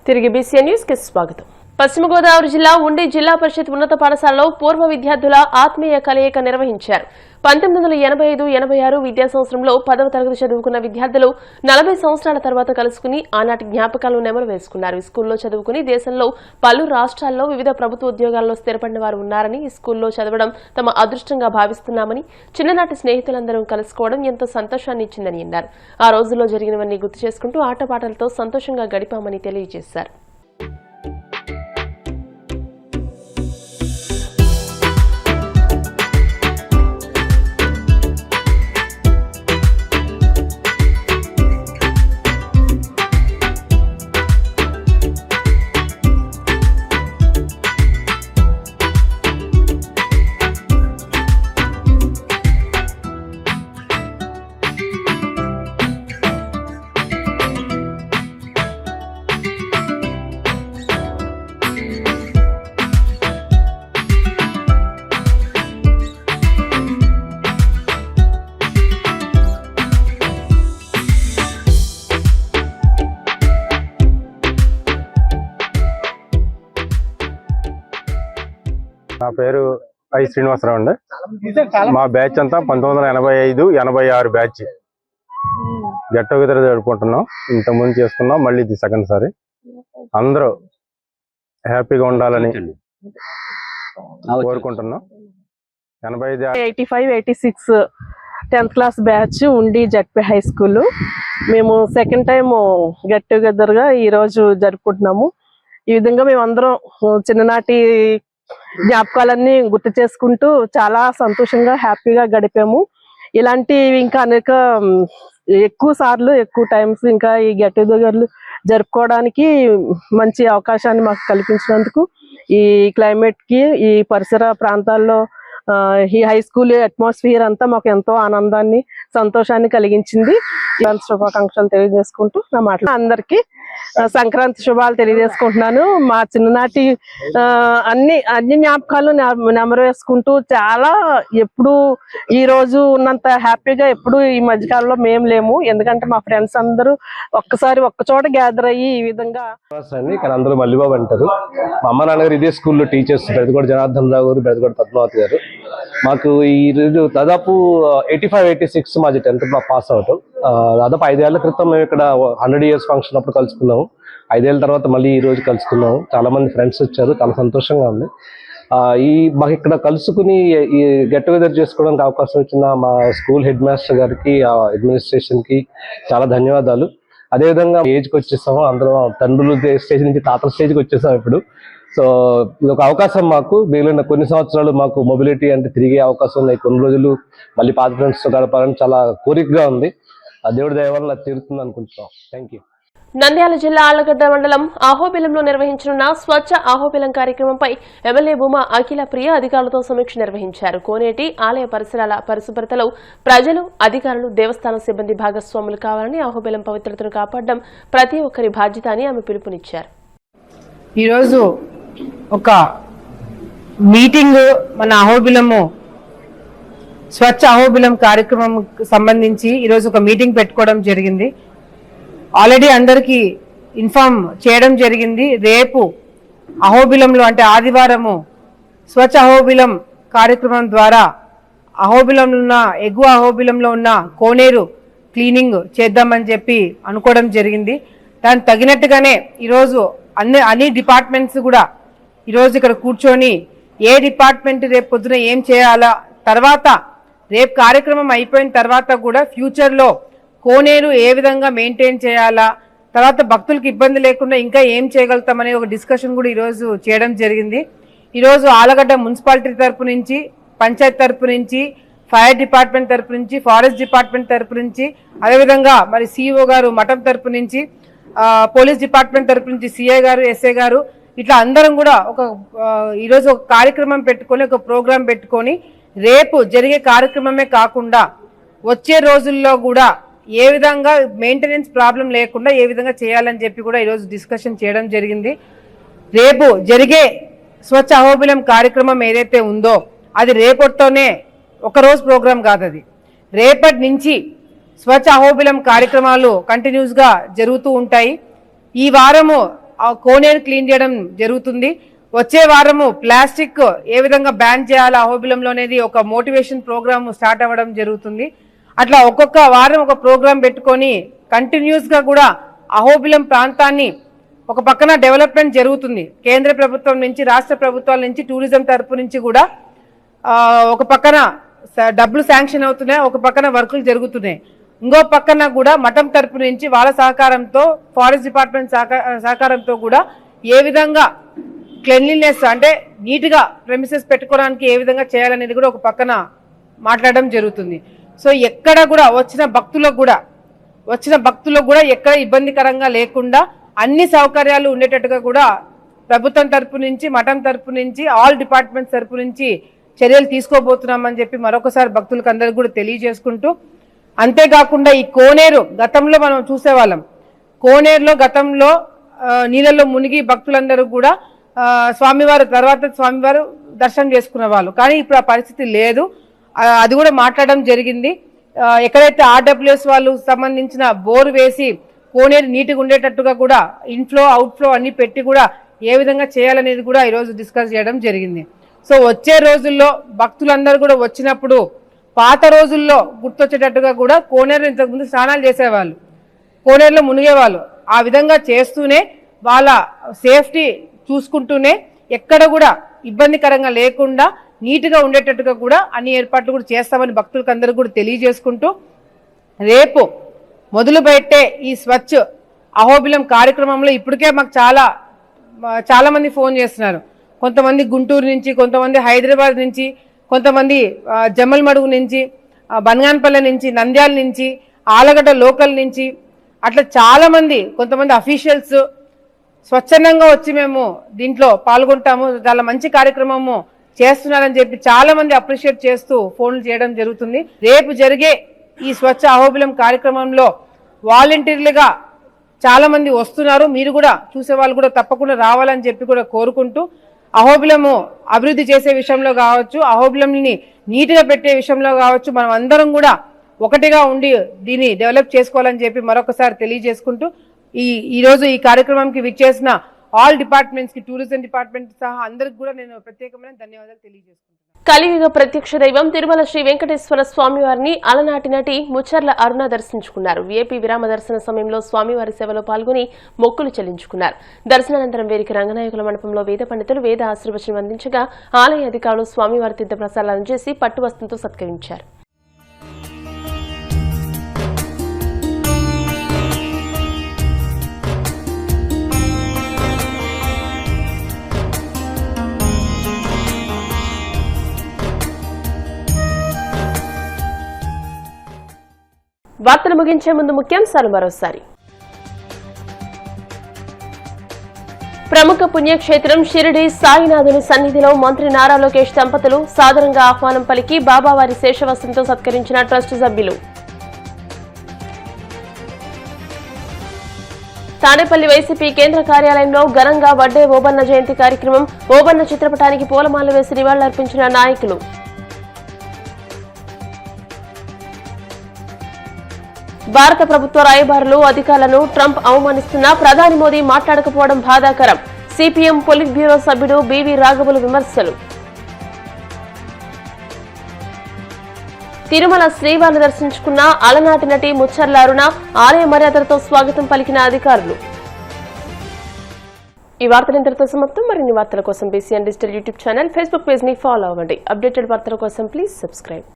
తిరిగి BCN news కి స్వాగతం. పశ్చిమ గోదావరి జిల్లా ఉండి జిల్లా పరిషత్ ఉన్నత పాఠశాలలో పూర్వ విద్యార్థుల ఆత్మీయ కలయిక నిర్వహించారు. 1985-86 విద్యా సంవత్సరంలో 10వ తరగతి చదువుకున్న విద్యార్థులు 40 సంవత్సరాల తర్వాత కలుసుకుని ఆనాటి జ్ఞాపకాలను నెమరు వేసుకున్నారు. ఈ స్కూల్లో చదువుకుని దేశంలో పలు రాష్ట్రాల్లో వివిధ ప్రభుత్వ ఉద్యోగాల్లో స్థిరపడిన వారు ఉన్నారని, ఈ స్కూల్లో చదవడం తమ అదృష్టంగా భావిస్తున్నామని, చిన్ననాటి స్నేహితులందరం కలుసుకోవడం ఎంతో సంతోషాన్ని ఇచ్చిందని అన్నారు. ఆ రోజుల్లో జరిగినవన్నీ గుర్తు చేసుకుంటూ ఆటపాటలతో సంతోషంగా గడిపామని తెలియజేశారు. నా పేరు ఐ శ్రీనివాసరావు అండి. మా బ్యాచ్ అంతా 1985-86 బ్యాచ్ గెట్ టుగెదర్ జరుపుకుంటున్నాం. ఇంతకుముందు చేసుకున్నాం, మళ్ళీ ఇది సెకండ్ సారి. అందరూ హ్యాపీగా ఉండాలని కోరుకుంటున్నాం. 85-86 10th క్లాస్ బ్యాచ్ ఉండి జడ్పీ హై స్కూల్. మేము సెకండ్ టైం గెట్ టుగెదర్గా ఈరోజు జరుపుకుంటున్నాము. ఈ విధంగా మేమందరం చిన్ననాటి జ్ఞాపకాలన్నీ గుర్తు చేసుకుంటూ చాలా సంతోషంగా హ్యాపీగా గడిపాము. ఇలాంటివి ఇంకా అనేక ఎక్కువ సార్లు ఎక్కువ టైమ్స్ ఇంకా ఈ గెట్ టుగెదర్లు జరుపుకోవడానికి మంచి అవకాశాన్ని మాకు కల్పించినందుకు ఈ క్లైమేట్ కి, ఈ పరిసర ప్రాంతాల్లో ఈ హై స్కూల్ అట్మాస్ఫియర్ అంతా మాకు ఎంతో ఆనందాన్ని, సంతోషాన్ని కలిగించింది. శుభాకాంక్షలు తెలియజేసుకుంటూ నా మాటలు అందరికీ సంక్రాంతి శుభాలు తెలియజేసుకుంటున్నాను. మా చిన్ననాటి అన్ని జ్ఞాపకాలు నెమరు వేసుకుంటూ చాలా ఎప్పుడు ఈ రోజు ఉన్నంత హ్యాపీగా ఎప్పుడు ఈ మధ్యకాలంలో మేము లేము. ఎందుకంటే మా ఫ్రెండ్స్ అందరూ ఒక్క చోట గ్యాదర్ అయ్యి ఈ విధంగా ఇక్కడ అందరూ మల్లిబాబు అంటారు. మా అమ్మ నాన్నగారు ఇదే స్కూల్లో టీచర్స్, బెదగొడ జనార్దన్ రావు గారు, బెదగొడ పద్మావతి గారు. మాకు ఈ రోజు దాదాపు 85-86 మాది 10th పాస్ అవుట్. దాదాపు 5 ఏళ్ల క్రితం మేము ఇక్కడ 100 years ఫంక్షన్ అప్పుడు కలుసుకున్నాము. 5 ఏళ్ల తర్వాత మళ్ళీ ఈ రోజు కలుసుకున్నాము. చాలా మంది ఫ్రెండ్స్ వచ్చారు, చాలా సంతోషంగా ఉంది. మాకు ఇక్కడ కలుసుకుని ఈ గెట్ టుగెదర్ చేసుకోవడానికి అవకాశం ఇచ్చిన మా స్కూల్ హెడ్ మాస్టర్ గారికి, అడ్మినిస్ట్రేషన్ కి చాలా ధన్యవాదాలు. అదేవిధంగా ఏజ్కి వచ్చేసాము, అందరం తండ్రులు స్టేజ్ నుంచి తాతల స్టేజ్కి వచ్చేసాం ఇప్పుడు. సో ఇది ఒక అవకాశం మాకు. మిగిలిన కొన్ని సంవత్సరాలు మాకు మొబిలిటీ అంటే తిరిగే అవకాశం ఉన్నాయి. కొన్ని రోజులు మళ్ళీ పాత ఫ్రెండ్స్తో గడపాలని చాలా కోరికగా ఉంది. ఆ దేవుడి దయ వల్ల తీరుతుంది అనుకుంటున్నాం. Thank you. నంద్యాల జిల్లా ఆళ్లగడ్డ మండలం అహోబిలంలో నిర్వహించనున్న స్వచ్ఛ అహోబిలం కార్యక్రమంపై ఎమ్మెల్యే భూమా అఖిల ప్రియ అధికారులతో సమీక్ష నిర్వహించారు. కోనేటి ఆలయ పరిసరాల పరిశుభ్రతలో ప్రజలు, అధికారులు, దేవస్థానం సిబ్బంది భాగస్వాములు కావాలని, అహోబిలం పవిత్రతను కాపాడడం ప్రతి ఒక్కరి బాధ్యత అని ఆమె పిలుపునిచ్చారు. ఈరోజు ఒక మీటింగ్ మన అహోబిలము స్వచ్ఛ అహోబిలం కార్యక్రమం సంబంధించి ఈరోజు ఒక మీటింగ్ పెట్టుకోవడం జరిగింది. ఆల్రెడీ అందరికీ ఇన్ఫార్మ్ చేయడం జరిగింది. రేపు అహోబిలంలో అంటే ఆదివారము స్వచ్ఛ అహోబిలం కార్యక్రమం ద్వారా అహోబిలంలో ఉన్న ఎగువ అహోబిలంలో ఉన్న కోనేరు క్లీనింగ్ చేద్దామని చెప్పి అనుకోవడం జరిగింది. దానికి తగినట్టుగానే ఈరోజు అన్ని డిపార్ట్మెంట్స్ కూడా ఈరోజు ఇక్కడ కూర్చొని ఏ డిపార్ట్మెంట్ రేపు పొద్దున ఏం చేయాలా, తర్వాత రేపు కార్యక్రమం అయిపోయిన తర్వాత కూడా ఫ్యూచర్లో కోనేరు ఏ విధంగా మెయింటైన్ చేయాలా, తర్వాత భక్తులకు ఇబ్బంది లేకుండా ఇంకా ఏం చేయగలుగుతామనే ఒక డిస్కషన్ కూడా ఈరోజు చేయడం జరిగింది. ఈరోజు ఆలగడ్డ మున్సిపాలిటీ తరపు నుంచి, పంచాయత్ తరపు నుంచి, ఫైర్ డిపార్ట్మెంట్ తరపు నుంచి, ఫారెస్ట్ డిపార్ట్మెంట్ తరపు నుంచి, అదేవిధంగా మరి సిఇఓ గారు మఠం తరపు నుంచి, పోలీస్ డిపార్ట్మెంట్ తరపు నుంచి సిఐ గారు, ఎస్ఐ గారు, ఇట్లా అందరం కూడా ఈరోజు ఒక కార్యక్రమం పెట్టుకొని, ఒక ప్రోగ్రాం పెట్టుకొని రేపు జరిగే కార్యక్రమమే కాకుండా వచ్చే రోజుల్లో కూడా ఏ విధంగా మెయింటెనెన్స్ ప్రాబ్లం లేకుండా ఏ విధంగా చేయాలని చెప్పి కూడా ఈరోజు డిస్కషన్ చేయడం జరిగింది. రేపు జరిగే స్వచ్ఛ అహోబిలం కార్యక్రమం ఏదైతే ఉందో అది రేపటితోనే ఒక రోజు ప్రోగ్రాం కాదు. అది రేపటి నుంచి స్వచ్ఛ అహోబిలం కార్యక్రమాలు కంటిన్యూస్ గా జరుగుతూ ఉంటాయి. ఈ వారము ఆ కోనేరు క్లీన్ చేయడం జరుగుతుంది. వచ్చే వారము ప్లాస్టిక్ ఏ విధంగా బ్యాన్ చేయాలి అహోబిలంలో అనేది ఒక మోటివేషన్ ప్రోగ్రామ్ స్టార్ట్ అవ్వడం జరుగుతుంది. అట్లా ఒక్కొక్క వారం ఒక ప్రోగ్రాం పెట్టుకొని కంటిన్యూస్ గా కూడా అహోబిలం ప్రాంతాన్ని ఒక పక్కన డెవలప్మెంట్ జరుగుతుంది. కేంద్ర ప్రభుత్వం నుంచి, రాష్ట్ర ప్రభుత్వాల నుంచి, టూరిజం తరపు నుంచి కూడా ఒక పక్కన డబ్బులు శాంక్షన్ అవుతున్నాయి, ఒక పక్కన వర్కులు జరుగుతున్నాయి. ఇంకో పక్కన కూడా మఠం తరపు నుంచి వాళ్ళ సహకారంతో, ఫారెస్ట్ డిపార్ట్మెంట్ సహకారంతో కూడా ఏ విధంగా క్లెన్లీనెస్ అంటే నీట్ గా ప్రెమిసెస్ పెట్టుకోవడానికి ఏ విధంగా చేయాలనేది కూడా ఒక పక్కన మాట్లాడడం జరుగుతుంది. సో ఎక్కడ కూడా వచ్చిన భక్తులకు కూడా ఎక్కడ ఇబ్బందికరంగా లేకుండా అన్ని సౌకర్యాలు ఉండేటట్టుగా కూడా ప్రభుత్వం తరపు నుంచి, మఠం తరపు నుంచి, ఆల్ డిపార్ట్మెంట్స్ తరపు నుంచి చర్యలు తీసుకోబోతున్నామని చెప్పి మరొకసారి భక్తులకు అందరికీ కూడా తెలియజేసుకుంటూ, అంతేకాకుండా ఈ కోనేరు గతంలో మనం చూసేవాళ్ళం. కోనేరులో గతంలో నీళ్ళల్లో మునిగి భక్తులందరూ కూడా స్వామివారు దర్శనం చేసుకునే వాళ్ళు. కానీ ఇప్పుడు ఆ పరిస్థితి లేదు. అది కూడా మాట్లాడడం జరిగింది. ఎక్కడైతే ఆర్డబ్ల్యూఎస్ వాళ్ళు సంబంధించిన బోరు వేసి కోనేరు నీటిగా ఉండేటట్టుగా కూడా ఇన్ఫ్లో అవుట్ఫ్లో అన్ని పెట్టి కూడా ఏ విధంగా చేయాలనేది కూడా ఈరోజు డిస్కస్ చేయడం జరిగింది. సో వచ్చే రోజుల్లో భక్తులందరూ కూడా వచ్చినప్పుడు పాత రోజుల్లో గుర్తొచ్చేటట్టుగా కూడా కోనేరు ఇంతకుముందు స్నానాలు చేసేవాళ్ళు, కోనేరులో మునిగేవాళ్ళు. ఆ విధంగా చేస్తూనే వాళ్ళ సేఫ్టీ చూసుకుంటూనే ఎక్కడ కూడా ఇబ్బందికరంగా లేకుండా నీట్గా ఉండేటట్టుగా కూడా అన్ని ఏర్పాట్లు కూడా చేస్తామని భక్తులకు అందరూ కూడా తెలియజేసుకుంటూ, రేపు మొదలు పెట్టే ఈ స్వచ్ఛ అహోబిలం కార్యక్రమంలో ఇప్పటికే మాకు చాలా మంది ఫోన్ చేస్తున్నారు. కొంతమంది గుంటూరు నుంచి, కొంతమంది హైదరాబాద్ నుంచి, కొంతమంది జమ్మలమడుగు నుంచి, బనగానపల్లె నుంచి, నంద్యాల నుంచి, ఆలగడ్డ లోకల్ నుంచి, అట్లా చాలా మంది, కొంతమంది అఫీషియల్స్ స్వచ్ఛందంగా వచ్చి మేము దీంట్లో పాల్గొంటాము, చాలా మంచి కార్యక్రమము చేస్తున్నారని చెప్పి చాలా మంది అప్రిషియేట్ చేస్తూ ఫోన్లు చేయడం జరుగుతుంది. రేపు జరిగే ఈ స్వచ్ఛ అహోబిలం కార్యక్రమంలో వాలంటీర్లుగా చాలా మంది వస్తున్నారు. మీరు కూడా చూసే వాళ్ళు కూడా తప్పకుండా రావాలని చెప్పి కూడా కోరుకుంటూ, అహోబిలము అభివృద్ధి చేసే విషయంలో కావచ్చు, అహోబిలంని నీట్గా పెట్టే విషయంలో కావచ్చు, మనం అందరం కూడా ఒకటిగా ఉండి దీన్ని డెవలప్ చేసుకోవాలని చెప్పి మరొకసారి తెలియజేసుకుంటూ, ఈ రోజు ఈ కార్యక్రమానికి విచ్చేసిన ఆల్ డిపార్ట్మెంట్స్ కి, టూరిజం డిపార్ట్మెంట్ సహా అందరికి కూడా నేను ప్రత్యేకమైన ధన్యవాదాలు తెలియజేసుకుంటున్నాను. కలియుగ ప్రత్యక్ష దైవం తిరుమల శ్రీ వెంకటేశ్వర స్వామివారిని అలనాటి నటి ముచ్చర్ల అరుణ దర్శించుకున్నారు. వీఐపీ విరామ దర్శన సమయంలో స్వామివారి సేవలో పాల్గొని మొక్కులు చెల్లించుకున్నారు. దర్శనానంతరం వీరికి రంగనాయకుల మండపంలో వేద పండితులు వేద ఆశీర్వచనం అందించగా ఆలయ అధికారులు స్వామివారి తీర్థ ప్రసాదాలను చేసి పట్టు వస్త్రంతో సత్కరించారు. వార్తలు ముగించే ముందు ముఖ్యాంశాలు మరోసారి. ప్రముఖ పుణ్యక్షేత్రం షిరిడి సాయినాథుని సన్నిధిలో మంత్రి నారా లోకేష్ దంపతులు సాదరంగా ఆహ్వానం పలికి బాబావారి శేషవస్త్రంతో సత్కరించిన ట్రస్ట్ సభ్యులు. తాడేపల్లి వైసీపీ కేంద్ర కార్యాలయంలో ఘనంగా వడ్డే ఓబన్న జయంతి కార్యక్రమం. ఓబన్న చిత్రపటానికి పూలమాల వేసి నివాళులర్పించిన నాయకులు. భారత ప్రభుత్వ రాయబారులు, అధికారులను ట్రంప్ అవమానిస్తున్నా ప్రధాని మోదీ మాట్లాడకపోవడం బాధాకరం. సిపిఎం పొలిట్ బ్యూరో సభ్యుడు బివి రాఘవులు విమర్శలు. తిరుమల శ్రీవారిని దర్శించుకున్న అలనాటి నటి ముచ్చర్ల అరుణ ఆలయ మర్యాదలతో స్వాగతం పలికిన అధికారులు. ఈ వార్తలు ఇంతటితో సమాప్తం. మరిన్ని వార్తల కోసం BCN digital YouTube channel, Facebook page ని ఫాలో అవ్వండి. అప్డేటెడ్ వార్తల కోసం ప్లీజ్ సబ్స్క్రైబ్.